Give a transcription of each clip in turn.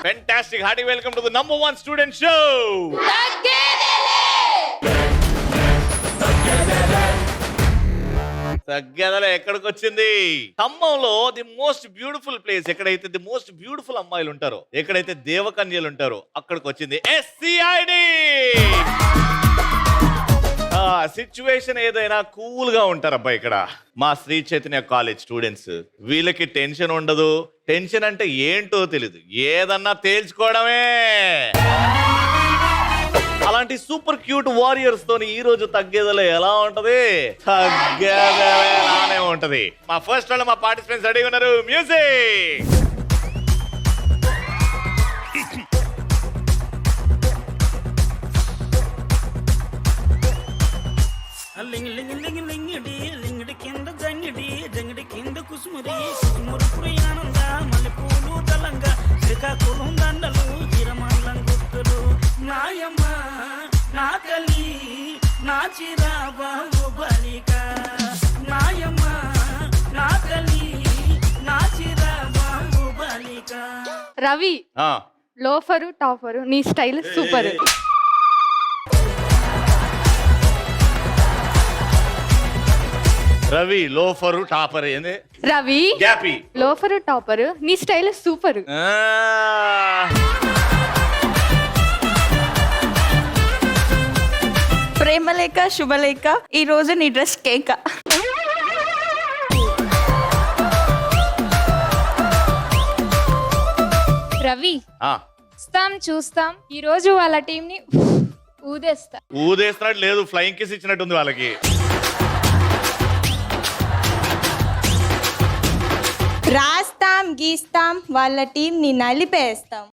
Fantastic. Hearty welcome to the #1 student show. తగ్గదల ఎక్కడికి వచ్చింది? ఖమ్మంలో ది మోస్ట్ బ్యూటిఫుల్ ప్లేస్. ఎక్కడైతే ది మోస్ట్ బ్యూటిఫుల్ అమ్మాయిలు ఉంటారో, ఎక్కడైతే దేవకన్యలు ఉంటారో అక్కడికి వచ్చింది SCID. సిచ్యువేషన్ ఏదైనా కూల్ గా ఉంటారబ్బా ఇక్కడ. మా శ్రీ చైతన్య కాలేజ్ స్టూడెంట్స్, వీళ్ళకి టెన్షన్ ఉండదు. టెన్షన్ అంటే ఏంటో తెలీదు, ఏదన్నా తేల్చుకోవడమే. అలాంటి సూపర్ క్యూట్ వారియర్స్ తోని ఈ రోజు తగ్గేదలే ఎలా ఉంటది? తగ్గేదలే ఉంటది. మా ఫస్ట్ వాళ్ళు మా పార్టిసిపెంట్స్ రెడీ ఉన్నారు. మ్యూజిక్. లింగిడి కింద జంగిడి కింద కుసుమురి ఆనంద మల్లెపూలు దళంగా శ్రీకాకుళం దండలు చిరమల్లం గుర్తులు నాయమ్మ నా తల్లి నా చిరాబాబు బలిక నాయమ్మ నా తల్లి నా చిరాబాబు బలిక. రవి, లోఫరు టాపరు, నీ style super. Ravi loafer topper ఏంది? రవి గ్యాపీ లోఫరు టాపరు, నీ స్టైల్ సూపర్. ప్రేమలేఖ శుభలేఖ, ఈ రోజు నీ డ్రెస్ కేక. రవి, చూస్తాం ఈ రోజు వాళ్ళ టీం ని ఊదేస్తున్నట్టు లేదు, ఫ్లయింగ్ కిస్ ఇచ్చినట్టుంది వాళ్ళకి. రాస్తాం గీస్తాం వాళ్ళ టీం ని నలిపేస్తాం.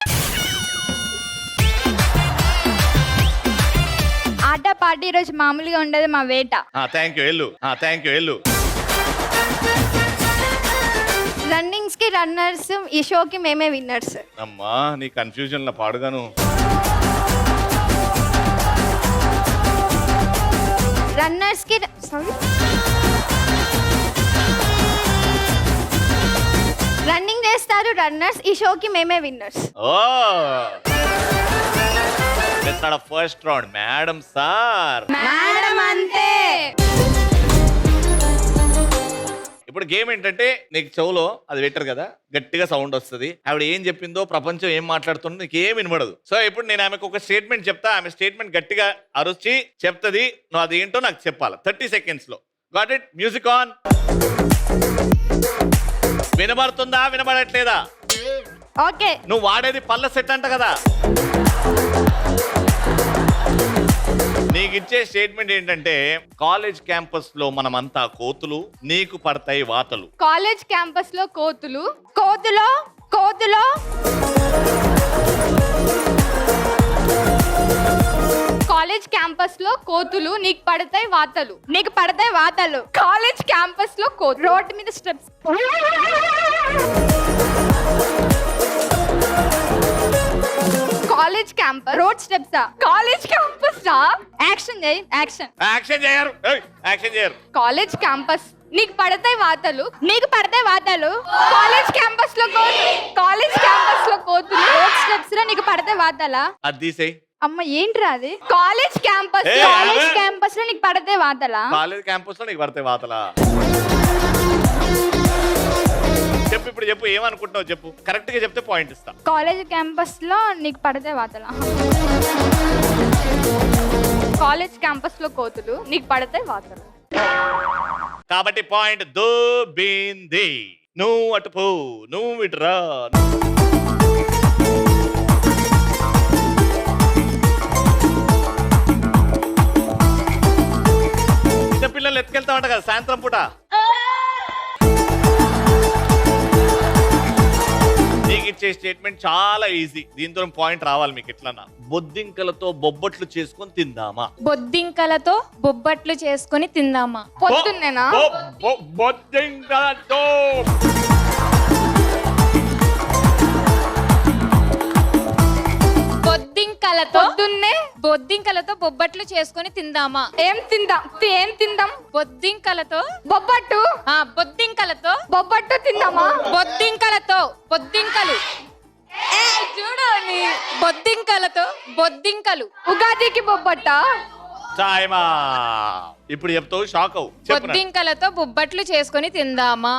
ఆట పాట ఈ రోజు మామూలుగా ఉండదు మా వేట. థ్యాంక్ యూ ఎల్లు. రన్నింగ్స్ కి రన్నర్స్, ఈ షోకి మేమే విన్నర్స్. అమ్మా నీ కన్ఫ్యూజన్ లో పాడుగాను. రన్నర్స్ కి రన్నింగ్ చేస్తారు రన్నర్స్, ఈ షోకి మేమే winners. First round madam sir. Madam అంతే. ఇప్పుడు గేమ్ ఏంటంటే, నీకు చెవులో అది పెట్టరు కదా, గట్టిగా సౌండ్ వస్తుంది. ఆవిడ ఏం చెప్పిందో, ప్రపంచం ఏం మాట్లాడుతుందో నీకు ఏం వినబడదు. సో ఇప్పుడు నేను ఆమెకు ఒక స్టేట్మెంట్ చెప్తా, ఆమె స్టేట్మెంట్ గట్టిగా అరుచి చెప్తుంది. నువ్వు అది ఏంటో నాకు చెప్పాలి 30 seconds లో. Got it? Music on. వినబడుతుందా వినబడట్లేదా? ఓకే. నువ్వు వాడేది పళ్ళ సెట్ అంట కదా. నీకు ఇచ్చే స్టేట్మెంట్ ఏంటంటే, కాలేజ్ క్యాంపస్ లో మనమంతా కోతులు, నీకు పడతాయి వాతలు. కాలేజ్ క్యాంపస్ లో కోతులు, కోతులో కోతులో కాలేజ్ క్యాంపస్ లో కోతులు, నీకు పడతాయి వాతలు, నీకు పడతాయి వాతలు. కాలేజ్ క్యాంపస్ లో కోతులు, రోడ్ మీద steps. College campus road steps. College campus action చేయి. యాక్షన్ చేయరు. కాలేజ్ క్యాంపస్ నీకు పడతాయి వాతలు, నీకు పడతాయి వాతలు. కాలేజ్ క్యాంపస్ లో కోతులు, కాలేజ్ క్యాంపస్ లో కోతులు, రోడ్ స్టెప్స్ లో నీకు పడతాయి వాతలా. అది తీసేయ్. అమ్మ ఏంట్రా అది? కాలేజ్ క్యాంపస్ లో నీకు పడతాయి వాతలా. కాలేజ్ క్యాంపస్ లో నీకు పడతాయి వాతలా. చెప్పు, ఇప్పుడు చెప్పు, ఏమనుకుంటున్నావు చెప్పు. కరెక్ట్ గా చెప్తే పాయింట్ ఇస్తా. కాలేజ్ క్యాంపస్ లో నీకు పడతాయి వాతలా. కాలేజ్ క్యాంపస్ లో కోతులు, నీకు పడతాయి వాతలు. కాబట్టి పాయింట్ దోబింది. నువ్వు అటు పో, నువ్వు ఇటురా. పిల్లలు ఎత్తుకెళ్తా ఉంటా కదా సాయంత్రం పూట. నీకు ఇచ్చే స్టేట్మెంట్ చాలా ఈజీ, దీంతో పాయింట్ రావాలి మీకు. ఎట్లన్నా, బొద్దింకలతో బొబ్బట్లు చేసుకొని తిందామా. బొద్దింకలతో బొబ్బట్లు చేసుకొని తిందామా. పొద్దున్నేనా? బొద్దింకలతో పొద్దున్నే బొద్దింకలతో బొబ్బట్లు చేసుకొని తిందామా. ఏం తిందాం? బొద్దింకలతో బొబ్బట్టు. బొద్దింకలతో బొబ్బట్టు తిందామా. బొద్దింకలతో బొద్దింకలు చేసుకొని బొద్దింకలు ఉగాదికి బొబ్బట్ట. చాయమా ఇప్పుడు చెప్తావు షాక్ అవు. చెప్పు బొద్దింకలతో బొబ్బట్లు చేసుకొని తిందామా?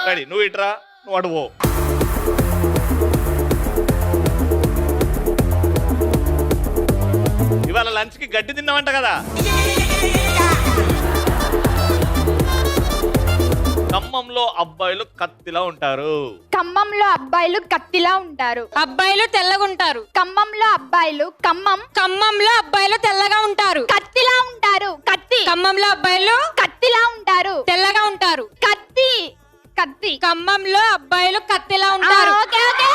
రెడీ, నువ్వు ఇట్రా, నువ్వు అటు పో. ఇవాళ లంచ్ కి గడ్డి తిన్నావంట కదా. ఖమ్మంలో అబ్బాయిలు కత్తిలా ఉంటారు. ఖమ్మంలో అబ్బాయిలు కత్తిలా ఉంటారు. అబ్బాయిలు తెల్లగుంటారు. ఖమ్మంలో అబ్బాయిలు ఖమ్మంలో అబ్బాయిలు తెల్లగా ఉంటారు. కత్తిలా ఉంటారు. కత్తి. ఖమ్మంలో అబ్బాయిలు కత్తిలా ఉంటారు. తెల్లగా ఉంటారు. కత్తి. కత్తి. ఖమ్మంలో అబ్బాయిలు కత్తిలా ఉంటారు. Okay okay.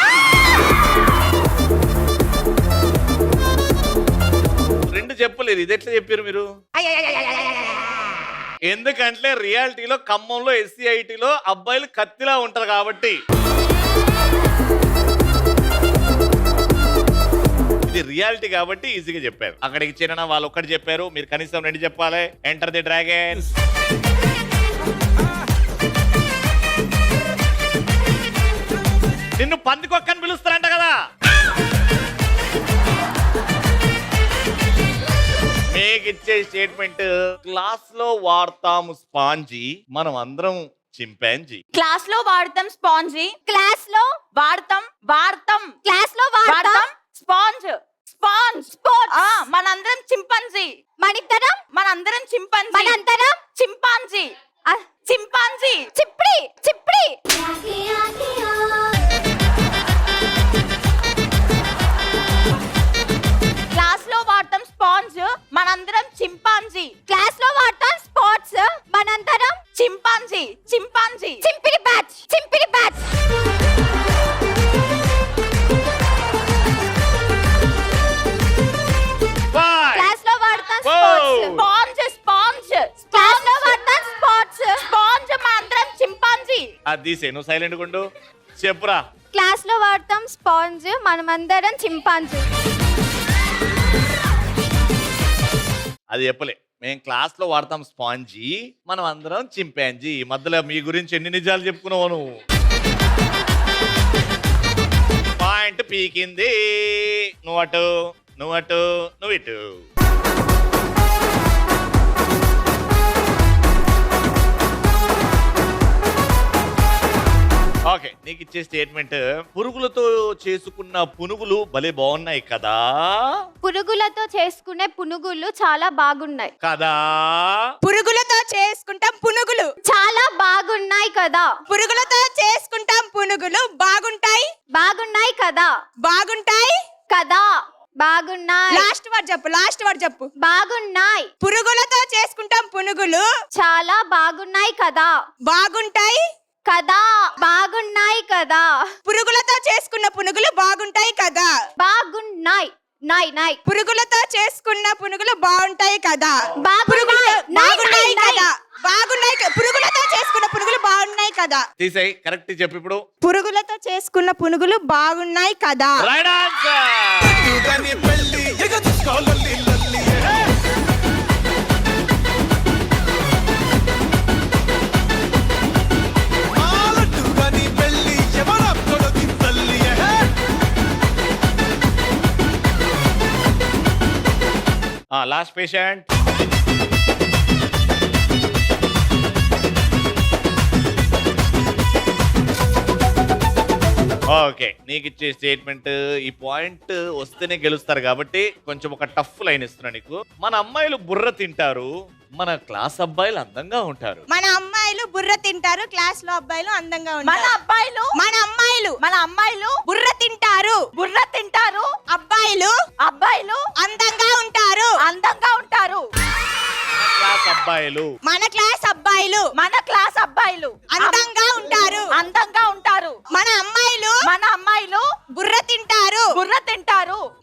రెండు చెప్పలేదు, ఇది ఎట్లా చెప్పారు మీరు? ఎందుకంటే రియాలిటీలో ఖమ్మంలో SCITలో అబ్బాయిలు కత్తిలా ఉంటారు కాబట్టి. ఇది రియాలిటీ కాబట్టి ఈజీగా చెప్పారు. అక్కడికి చిన్న వాళ్ళు ఒక్కటి చెప్పారు, మీరు కనీసం రెండు చెప్పాలి. Enter the dragon. నిన్ను పందికొక్కని పిలుస్తారంట కదా. మీకు ఇచ్చే స్టేట్మెంట్, క్లాస్ లో వాడతాము స్పాంజీ, మనం అందరం చింపాంజీ. క్లాస్ లో వాడతాం స్పాంజీ. క్లాస్ లో వాడతాం క్లాస్ లో వాడతాం స్పాంజ్. స్పోర్ట్స్. మనందరం చింపాంజీ. మనిద్దరం మనందరం చింపాంజీ. మనందరం చింపాంజీ. చింపాంజీ. చిప్రి చిప్రి. క్లాస్ లో వాడతాం స్పాంజ్, మనందరం చింపాంజీ. క్లాస్ లో వాడతాం స్పోర్ట్స్, మనందరం చింపాంజీ. చింపిరి బ్యాచ్. క్లాస్ లో వాడతాం స్పోర్ట్స్. క్లాస్ లో వాడతాం స్పోర్ట్స్. మనందరం చింపాంజీ. అది తీసే, నువ్వు సైలెంట్ గుండు. చెప్పురా. క్లాస్ లో వాడతాం స్పాంజ్, మనమందరం చింపాంజీ. అది చెప్పలే. మేము క్లాస్ లో వాడతాం స్పాంజీ, మనం అందరం చింపాంజీ. మధ్యలో మీ గురించి ఎన్ని నిజాలు చెప్పుకున్నావు నువ్వు. పాయింట్ పీకింది. నువ్వు అటు, నువ్వు ఇటు. ఓకే, నీకు ఇచ్చే స్టేట్మెంట్, పురుగులతో చేసుకున్న పునుగులు భలే బాగున్నాయి కదా. పురుగులతో చేసుకునే పునుగులు చాలా బాగున్నాయి కదా. పురుగులతో చేసుకుంటాం పునుగులు చాలా బాగున్నాయి కదా. పురుగులతో చేసుకుంటాం పునుగులు బాగుంటాయి కదా. కదా. బాగున్నాయి. లాస్ట్ వర్డ్ చెప్పు. బాగున్నాయి. పురుగులతో చేసుకుంటాం పునుగులు చాలా బాగున్నాయి కదా. బాగుంటాయి పురుగులతో చేసుకున్న పునుగులు బాగుంటాయి కదా. బాగున్నాయి. పురుగులతో చేసుకున్న పునుగులు బాగుంటాయి కదా. బాగున్నాయి కదా. పురుగులతో చేసుకున్న పునుగులు బాగున్నాయి కదా. తీసేయ్, కరెక్ట్ చెప్పు ఇప్పుడు. పురుగులతో చేసుకున్న పునుగులు బాగున్నాయి కదా. Right answer. Last patient. Okay, నీకు ఇచ్చే స్టేట్మెంట్, ఈ పాయింట్ వస్తేనే గెలుస్తారు కాబట్టి కొంచెం ఒక టఫ్ లైన్ ఇస్తున్నా నీకు. మన అమ్మాయిలు బుర్ర తింటారు, మన క్లాస్ అబ్బాయిలు అందంగా ఉంటారు. మన అమ్మాయిలు బుర్ర తింటారు, క్లాస్ లో అబ్బాయిలు అందంగా ఉంటారు. మన అమ్మాయిలు బుర్ర తింటారు, అబ్బాయిలు అందంగా ఉంటారు. క్లాస్ అబ్బాయిలు, మన క్లాస్ అబ్బాయిలు అందంగా ఉంటారు. మన అమ్మాయిలు బుర్ర తింటారు,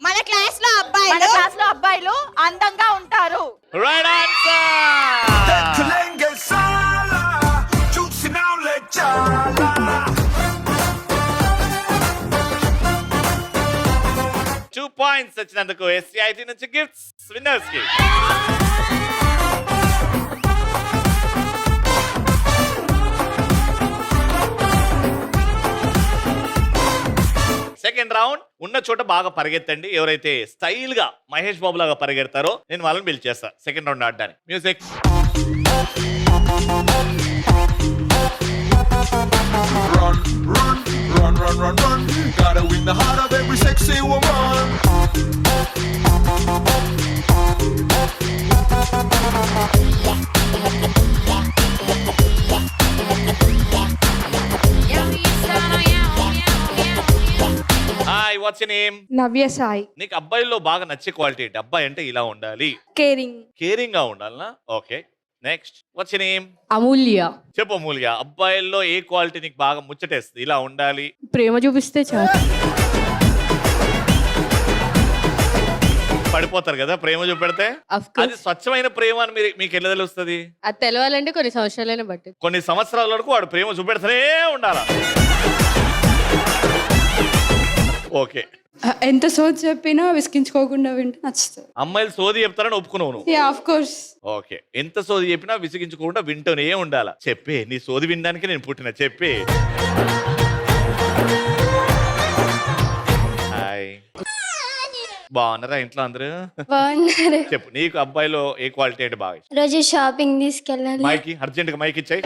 మన క్లాస్ లో అబ్బాయిలు అందంగా ఉంటారు. Right answer. టూ పాయింట్స్ వచ్చినందుకు SCIT నుంచి గిఫ్ట్స్ విన్నర్స్ కి. సెకండ్ రౌండ్ ఉన్న చోట బాగా పరిగెత్తండి. ఎవరైతే స్టైల్ గా మహేష్ బాబు లాగా పరిగెడతారో నేను వాళ్ళని పిలిచేస్తా సెకండ్ రౌండ్ ఆడడానికి. Music. Run, run, run, run, run, run. Gotta win the heart of every sexy woman. Hi, what's your name? Navya Sai. నీకు అబ్బాయిల్లో బాగా నచ్చే క్వాలిటీ ఏంటి? అబ్బాయి అంటే ఇలా ఉండాలి, కేరింగ్. కేరింగ్ గా ఉండాలనా? Okay, next. What's your name? Amulya. చెప్పు అమూల్య, అబ్బాయిల్లో ఏ క్వాలిటీ నీకు బాగా ముచ్చటేస్తుంది? ఇలా ఉండాలి, ప్రేమ చూపిస్తే చాలు. పడిపోతారు కదా ప్రేమ చూపెడితే. అది స్వచ్ఛమైన ప్రేమ అని మీకు ఎలా తెలుస్తుంది? అది తెలవాలంటే కొన్ని సంవత్సరాలైనా బట్టి. కొన్ని సంవత్సరాల వరకు వాడు ప్రేమ చూపెడుతూనే ఉండాలా? ఓకే, ఎంత సోది చెప్పినా విసిగించుకోకుండా వింటే నచ్చుతుంది. అమ్మాయిలు సోది చెప్తారని ఒప్పుకున్నావు నువ్వు? Of course. ఓకే, ఎంత సోది చెప్పినా విసిగించుకోకుండా వింటూనే ఉండాలా? చెప్పే, నీ సోది వినడానికి నేను పుట్టిన. చెప్పే. హాయ్, బాగున్నారా ఇంట్లో అందరూ? బాగున్నారు. చెప్పు, నీకు అబ్బాయిలో ఏ క్వాలిటీ అంటే బాగా ఇష్టం? రోజు షాపింగ్ తీసుకెళ్ళాలి. మైకి అర్జెంట్ గా మైక్ ఇచ్చాయి.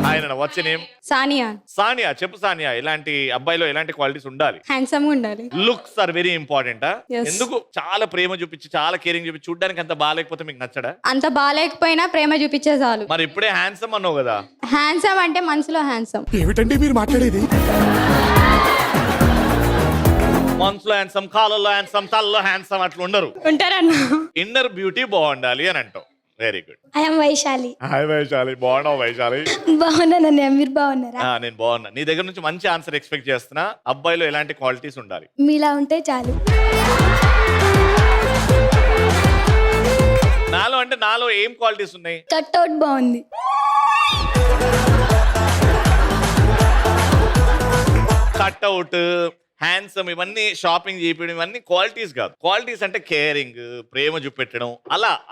ఆయన వచ్చే నేమ్? సానియా. సానియా. చెప్పు సానియా, ఇలాంటి అబ్బాయిలో ఎలాంటి క్వాలిటీస్ ఉండాలి? హ్యాండ్సమ్ గా ఉండాలి. Looks are very important. Yes. ఎందుకు? చాలా ప్రేమ చూపించి చాలా కేరింగ్ చూపించి చూడడానికి అంత బాగాలేకపోతే మీకు నచ్చడా? అంత బాగాలేకపోయినా ప్రేమ చూపించే చాలు. మరి ఇప్పుడే హ్యాండ్సమ్ అన్నావు కదా. హ్యాండ్సమ్ అంటే మనసులో హ్యాండ్సమ్. ఏమిటండి మీరు మాట్లాడేది? మనసులో హ్యాండ్సమ్, కాళ్ళలో హ్యాండ్సమ్, తలలో హ్యాండ్సమ్ అట్లా ఉండరు. ఉంటారన్న. ఇన్నర్ బ్యూటీ బాగుండాలి అని అంటావు. Very good. I'm Vaishali. Hi Vaishali, బాగున్నావు వైశాలి? బాగున్నానన్నయ్య, మీరు బాగున్నారా? నేను బాగున్నా. నీ దగ్గర నుంచి మంచి ఆన్సర్ ఎక్స్పెక్ట్ చేస్తున్నా. అబ్బాయిలో ఎలాంటి క్వాలిటీస్ ఉండాలి? మీలా ఉంటే చాలు. నాలో అంటే నాలో ఏం క్వాలిటీస్ ఉన్నాయి? కట్అవుట్ బాగుంది. కట్అవుట్, హ్యాండ్సమ్, ఇవన్నీ షాపింగ్ చేయడం ఇవన్నీ క్వాలిటీస్ కాదు. క్వాలిటీస్ అంటే కేరింగ్, ప్రేమ చూపెట్టడం.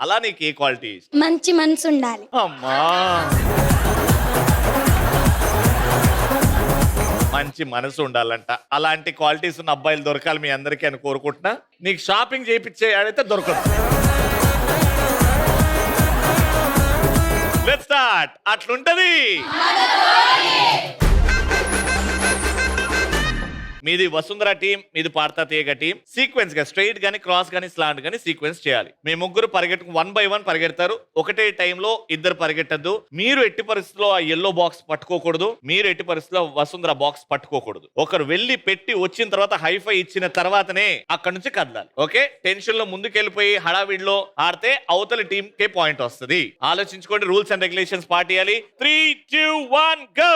అలా నీకు ఏ క్వాలిటీస్? మంచి మనసు ఉండాలి. అమ్మా, మంచి మనసు ఉండాలంట. అలాంటి క్వాలిటీస్ ఉన్న అబ్బాయిలు దొరకాలి మీ అందరికీ అని కోరుకుంటున్నా. నీకు షాపింగ్ చేయించే ఆడైతే దొరకదు. Let's start. అట్లుంటది. మీది వసుంధర టీం, మీది పార్తా తీయగ టీం. సీక్వెన్స్ గా స్ట్రైట్ గానీ క్రాస్ గానీ స్లాంట్ గానీ సీక్వెన్స్ చేయాలి. మీ ముగ్గురు పరిగెట్టు 1 by 1 పరిగెడతారు. ఒకటే టైంలో ఇద్దరు పరిగెట్టద్దు. మీరు ఎట్టి పరిస్థితుల్లో ఆ ఎల్లో బాక్స్ పట్టుకోకూడదు. మీరు ఎట్టి పరిస్థితుల్లో వసుంధర బాక్స్ పట్టుకోకూడదు. ఒకరు వెళ్ళి పెట్టి వచ్చిన తర్వాత హైఫై ఇచ్చిన తర్వాతనే అక్కడ నుంచి కదలాలి. ఓకే, టెన్షన్ లో ముందుకెళ్ళిపోయి హడావిడిలో ఆడితే అవతల టీం కే పాయింట్ వస్తుంది. ఆలోచించుకోండి, రూల్స్ అండ్ రెగ్యులేషన్స్ పాటియాలి. 3, 2, 1 గో.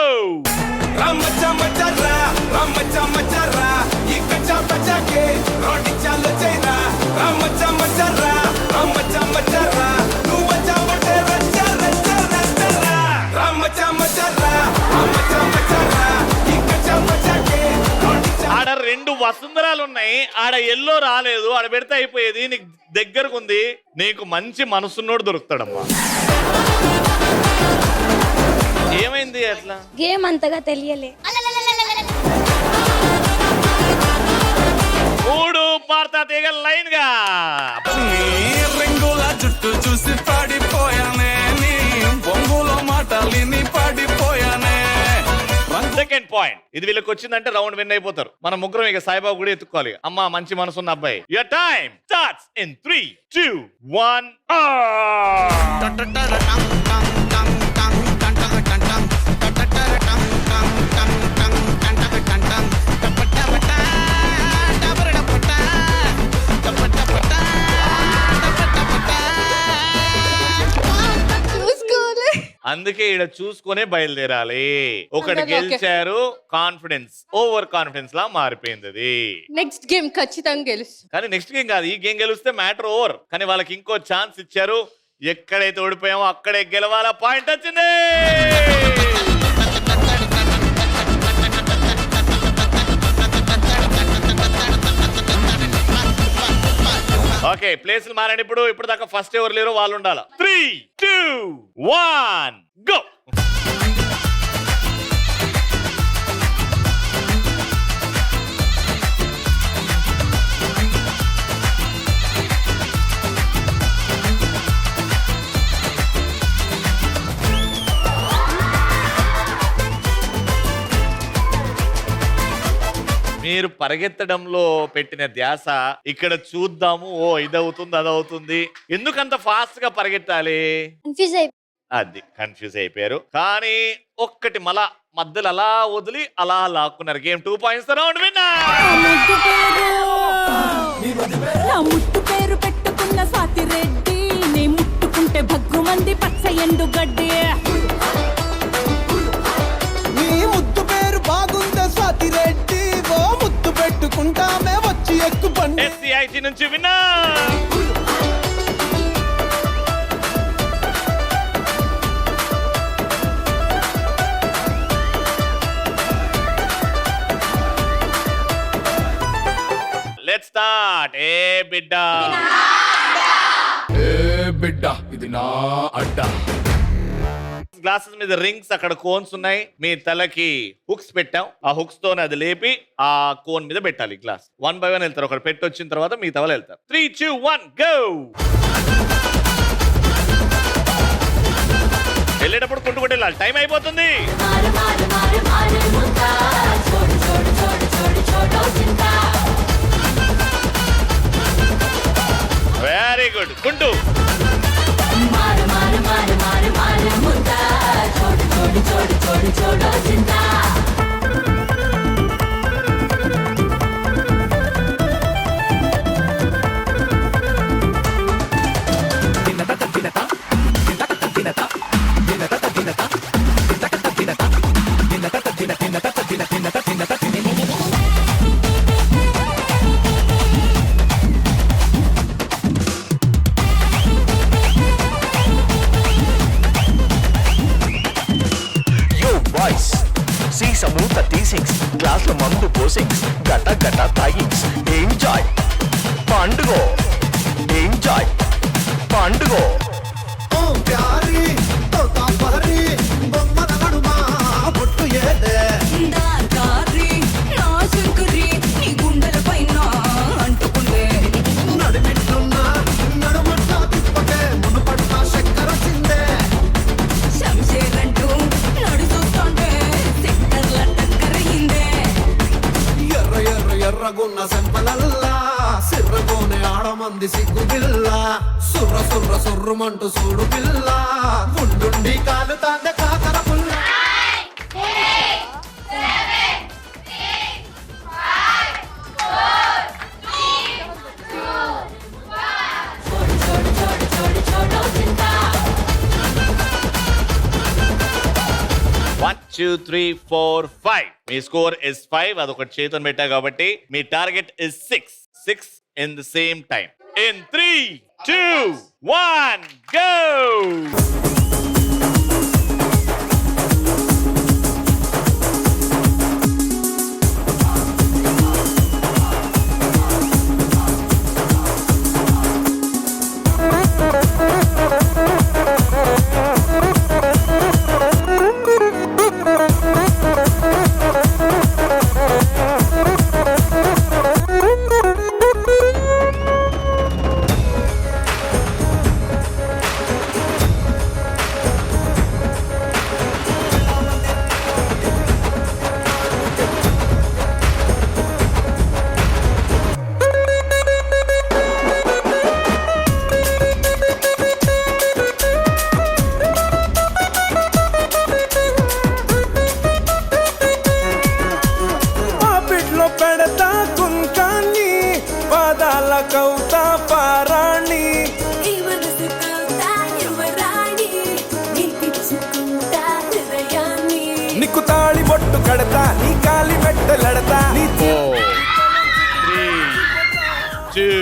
ఆడ 2 వసుంధరాలు ఉన్నాయి. ఆడ ఎల్లో రాలేదు. ఆడ పెడితే అయిపోయేది. నీకు దగ్గరకు ఉంది. నీకు మంచి మనసున్నోడు దొరుకుతాడమ్మా. ఏమైంది అట్లా? గేమ్ అంతగా తెలియలే. 3 పార్తా తీగ లైన్ గా. రింగుల జుట్టు చూసి పడిపోయానే, నీ బొంగులో మాటలిని పడిపోయానే. Second point. ఇది వీళ్ళకి వచ్చిందంటే రౌండ్ విన్ అయిపోతారు. మన ముగ్గురం ఇక సాయిబాబు కూడా ఎత్తుకోవాలి. అమ్మా, మంచి మనసున్న అబ్బాయి. Your time starts in 3, 2, 1. అందుకే ఈడ చూసుకునే బయలుదేరాలి. ఒకటి గెలిచారు, కాన్ఫిడెన్స్ ఓవర్ కాన్ఫిడెన్స్ లా మారిపోయింది అది. నెక్స్ట్ గేమ్ ఖచ్చితంగా గెలుసు. కానీ నెక్స్ట్ గేమ్ కాదు, ఈ గేమ్ గెలిస్తే మ్యాటర్ ఓవర్. కానీ వాళ్ళకి ఇంకో ఛాన్స్ ఇచ్చారు. ఎక్కడైతే ఓడిపోయామో అక్కడే గెలవాల. పాయింట్ వచ్చింది. ఓకే, ప్లేసులు మారండి. ఇప్పుడు దాకా ఫస్ట్ ఎవరు లేరు వాళ్ళు ఉండాలి. 3, 2, 1 గో. మీరు పరిగెత్తడంలో పెట్టిన ధ్యాస ఇక్కడ చూద్దాము, ఓ ఇదవుతుంది అదవుతుంది, ఎందుకంత ఫాస్ట్ గా పరిగెత్తాలి కన్ఫ్యూజ్ అయిపోయి అది కన్ఫ్యూజ్ అయిపోయారు. కానీ ఒక్కటి మళ్ళా మధ్యలో అలా వదిలి అలా లాక్కున్నారు. Game 2 points round winner. నా ముట్టు పేరు పెట్టుకున్న స్వాతి రెడ్డి, నీ ముట్టుకుంటే భగ్గు మంది పచ్చ ఎండు గడ్డి. నీ ముద్దు పేరు బాగుందా స్వాతి రెడ్డి, ఓ ముద్దు పెట్టుకుంటామే వచ్చి ఎక్కు పండి. SCIT నుంచి విన్నర్. Let's start. ఏ బిడ్డ బిడ్డ ఇది నా అడ్డ. గ్లాసెస్ మీద రింగ్స్, అక్కడ కోన్స్ ఉన్నాయి. మీ తలకి హుక్స్ పెట్టాం. ఆ హుక్స్ తో అది లేపి ఆ కోన్ మీద పెట్టాలి గ్లాస్. 1 by 1 వెళ్తారు. ఒకటి పెట్టి వచ్చిన తర్వాత మీ తవలు వెళ్తారు. 3, 2, 1 గో. వెళ్ళేటప్పుడు కొట్టుకుంటూ వెళ్ళాలి. టైం అయిపోతుంది. Very good. గుండు సమూత టీసింగ్స్, గ్లాసుల మందు పోసింగ్స్, గట గట తాగింగ్స్. ఎంజాయ్ పండుగ, ఎంజాయ్ పండుగ. ఓ ప్యారీ తోతా పహరీ బొమ్మల నడుమా బొట్టు ఏదే దారి నా శంకరి నీ గుండెల పైన అంటుకుందే. నడిమిట్టున్నా నడుమట్టా తిప్పకే మునుపట్ట చక్కెర చిందే. శంషేరంటూ నడుస్తుంటే సెంటర్ల టక్కరయిందే. ఎర్ర ఎర్ర ఎర్రగున్న సెంపలల్లా సిర్రగోనే ఆడమంది సిగ్గు పిల్ల. సుర్ర సుర్ర సుర్రుమంటూ చూడు పిల్ల, ఉండుండి కాలు తాంద కాకర పుల్ల. One, 2, 3, 4, 5. Me score is 5. అదొకటి చేతులు పెట్టా కాబట్టి మీ target is 6 in the same time. In 3, 2, 1 go. Kowtha పారాణి నీకు తాళి బొట్టు కడతా, నీ కాలి మెట్టలడతా. 4, 3, 2.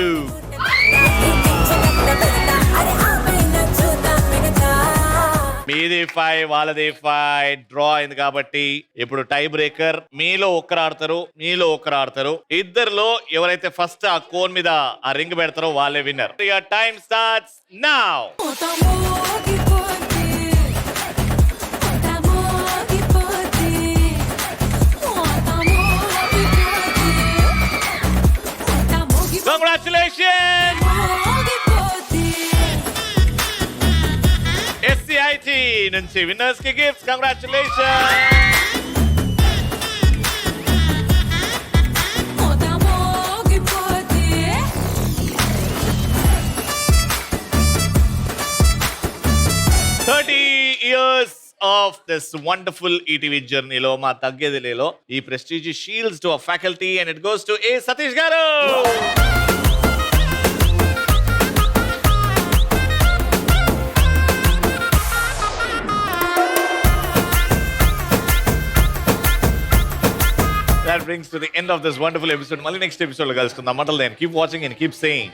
మీది 5, వాళ్ళది 5. డ్రా అయింది కాబట్టి ఇప్పుడు టై బ్రేకర్. మీలో ఒకరు ఆడతారు, మీలో ఒకరు ఆడతారు. ఇద్దరిలో ఎవరైతే ఫస్ట్ ఆ కోన్ మీద ఆ రింగ్ పెడతారో వాళ్ళే winner. Time starts now. Congratulations! SCIT నుంచి విన్నర్స్ కి gifts. Congratulation. Of this wonderful ETV జర్నీలో మా తగ్గేదిలేలో ఈ prestige shields to a faculty and it goes to a Satish garu. That brings to the end of this wonderful episode. Mali next episode lo kalusukundaam. Until then, keep watching and keep saying.